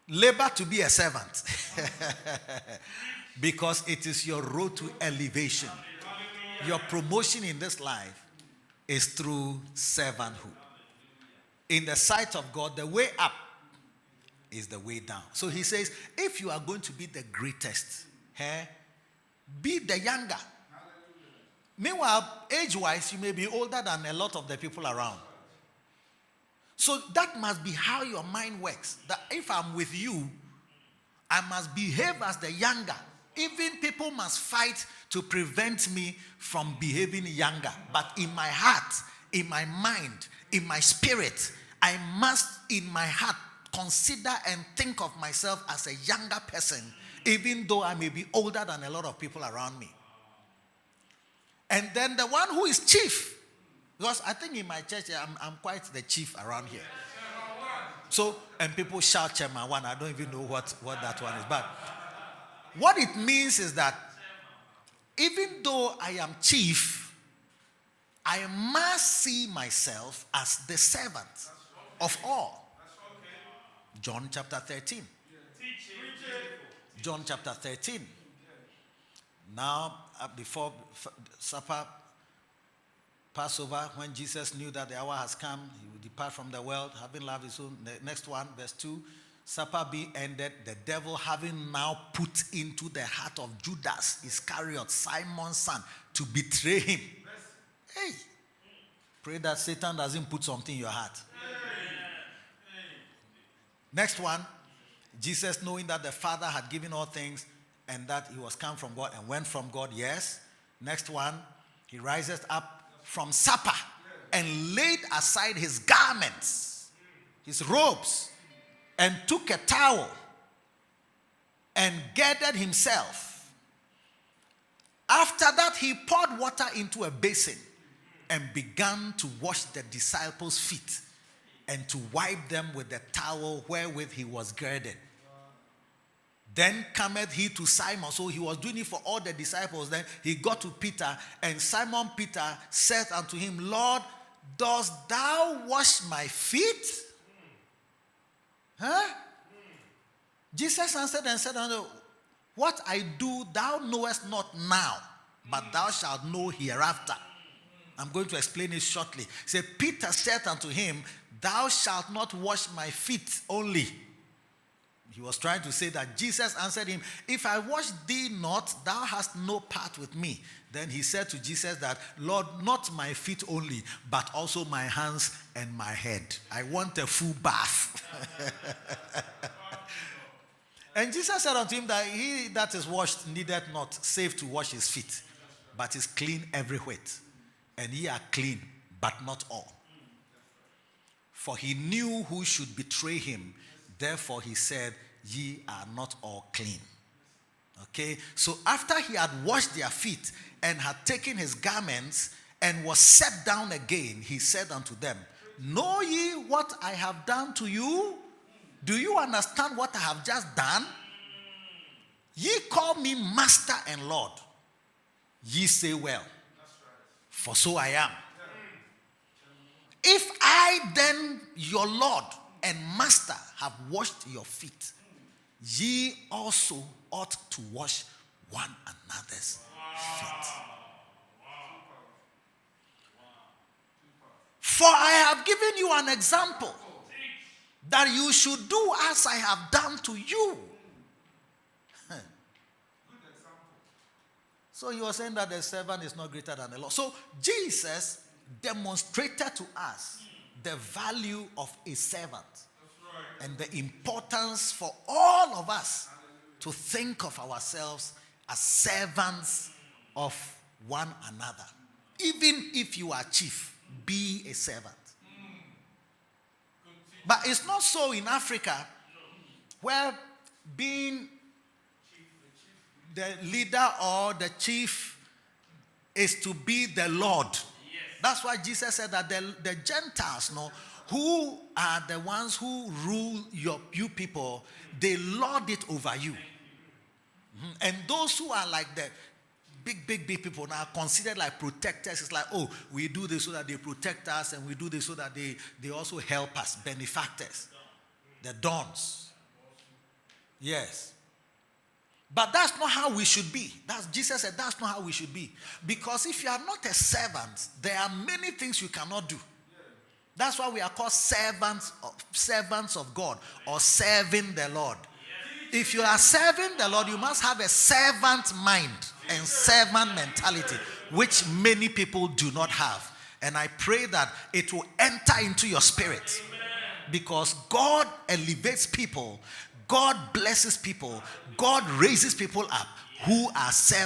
labor to be a servant. Because it is your road to elevation. Your promotion in this life is through servanthood. In the sight of God, the way up is the way down. So he says, if you are going to be the greatest, be the younger. Meanwhile, age-wise, you may be older than a lot of the people around. So that must be how your mind works. That if I'm with you, I must behave as the younger. Even people must fight to prevent me from behaving younger. But in my heart, in my mind, in my spirit, I must, in my heart, consider and think of myself as a younger person, even though I may be older than a lot of people around me. And then the one who is chief, because I think in my church, I'm quite the chief around here. So, and people shout Chairman One. I don't even know what that one is. But what it means is that even though I am chief, I must see myself as the servant of all. John chapter 13. John chapter 13. Now, before supper, Passover, when Jesus knew that the hour has come, he would depart from the world, having loved his own. The next one, verse 2. Supper being ended, the devil having now put into the heart of Judas Iscariot, Simon's son, to betray him. Hey, pray that Satan doesn't put something in your heart. Next one, Jesus, knowing that the Father had given all things and that he was come from God and went from God, yes. Next one, he rises up from supper and laid aside his garments, his robes, and took a towel and girded himself. After that, he poured water into a basin and began to wash the disciples' feet and to wipe them with the towel wherewith he was girded. Then cometh he to Simon. So he was doing it for all the disciples. Then he got to Peter, and Simon Peter said unto him, Lord, dost thou wash my feet? Huh? Jesus answered and said unto him, what I do thou knowest not now, but thou shalt know hereafter. I'm going to explain it shortly. Say, Peter said unto him, thou shalt not wash my feet only. He was trying to say that Jesus answered him, if I wash thee not, thou hast no part with me. Then he said to Jesus that, Lord, not my feet only, but also my hands and my head. I want a full bath. And Jesus said unto him that he that is washed needeth not save to wash his feet, but is clean every whit. And ye are clean, but not all. For he knew who should betray him. Therefore he said, ye are not all clean. Okay, so after he had washed their feet and had taken his garments and was set down again, he said unto them, know ye what I have done to you? Do you understand what I have just done? Ye call me Master and Lord. Ye say well, for so I am. If I then, your Lord and Master, have washed your feet, ye also ought to wash one another's feet. For I have given you an example that you should do as I have done to you. So you are saying that the servant is not greater than the Lord. So Jesus demonstrated to us the value of a servant and the importance for all of us to think of ourselves as servants of one another. Even if you are chief, be a servant. But it's not so in Africa, where being the leader or the chief is to be the Lord. That's why Jesus said that the Gentiles, who are the ones who rule you people, they lord it over you. And those who are like the big people now considered like protectors. It's like, oh, we do this so that they protect us, and we do this so that they also help us, benefactors. The dawns. Yes. But that's not how we should be. Jesus said that's not how we should be. Because if you are not a servant, there are many things you cannot do. That's why we are called servants of God, or serving the Lord. If you are serving the Lord, you must have a servant mind and servant mentality, which many people do not have. And I pray that it will enter into your spirit. Because God elevates people, God blesses people, God raises people up who are servants.